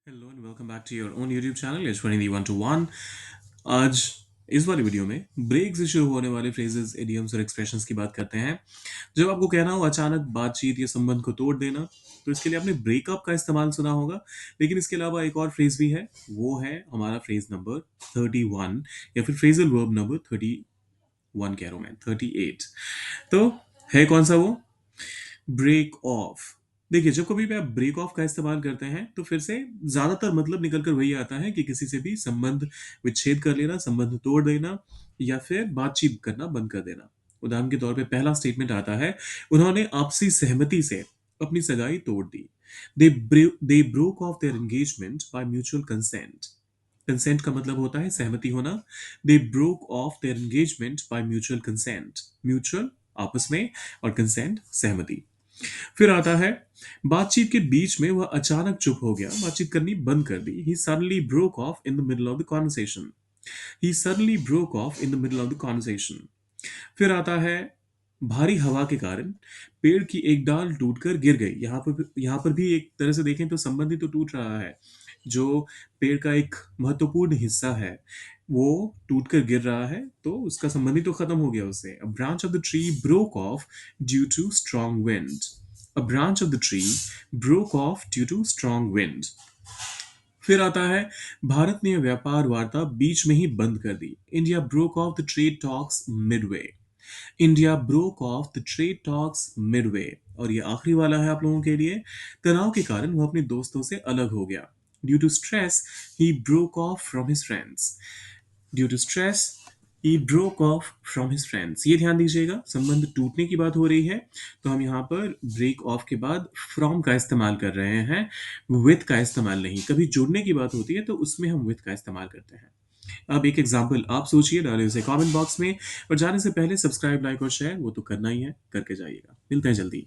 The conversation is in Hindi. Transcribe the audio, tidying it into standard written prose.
Hello and welcome back to your own YouTube channel Yashwani दी 1 to 1। आज इस वाली वीडियो में ब्रेक से शुरू होने वाले फ्रेजेस, इडियम्स और एक्सप्रेशंस की बात करते हैं। जब आपको कहना हो अचानक बातचीत या संबंध को तोड़ देना, तो इसके लिए आपने ब्रेकअप का इस्तेमाल सुना होगा। लेकिन इसके अलावा एक और फ्रेज भी है, वो है हमारा फ्रेज नंबर 31 या फिर फ्रेजल वर्ब नंबर 31 कह रहा हूं मैं, 38। तो है कौन सा वो? Break off. देखिए, जब कभी भी आप ब्रेक ऑफ का इस्तेमाल करते हैं तो फिर से ज्यादातर मतलब निकल कर वही आता है कि किसी से भी संबंध विच्छेद कर लेना, संबंध तोड़ देना या फिर बातचीत करना बंद कर देना। उदाहरण के तौर पे पहला स्टेटमेंट आता है, उन्होंने आपसी सहमति से अपनी सगाई तोड़ दी। They broke off their engagement by mutual consent. Consent का मतलब होता है सहमति होना। They broke off their engagement by mutual consent. Mutual आपस में, और कंसेंट सहमति। फिर आता है, बातचीत के बीच में वह अचानक चुप हो गया, बातचीत करनी बंद कर दी। He suddenly broke off in the middle of the conversation. He suddenly broke off in the middle of the conversation. फिर आता है, भारी हवा के कारण पेड़ की एक डाल टूटकर गिर गई। यहाँ पर भी एक तरह से देखें तो संबंध ही तो टूट रहा है। जो पेड़ का एक महत्वपूर्ण हिस्सा है वो टूटकर गिर रहा है, तो उसका संबंध ही तो खत्म हो गया उससे। A branch of the tree broke off due to strong wind. A branch of the tree broke off due to strong wind. फिर आता है, भारत ने व्यापार वार्ता बीच में ही बंद कर दी। India broke off the trade talks midway. India broke off the trade talks midway. और ये आखिरी वाला है आप लोगों के लिए, तनाव के कारण वो अपने दोस्तों से अलग हो गया। Due to stress he broke off from his friends. Due to stress he broke off from his friends. ये ध्यान दीजिएगा, संबंध टूटने की बात हो रही है तो हम यहाँ पर ब्रेक ऑफ के बाद फ्रॉम का इस्तेमाल कर रहे हैं, विथ का इस्तेमाल नहीं। कभी जुड़ने की बात होती है तो उसमें हम विथ का इस्तेमाल करते हैं। अब एक एग्जाम्पल आप सोचिए, डालिए उसे कमेंट बॉक्स में। और जाने से पहले सब्सक्राइब, लाइक और शेयर वो तो करना ही है, करके जाइएगा। मिलते हैं जल्दी।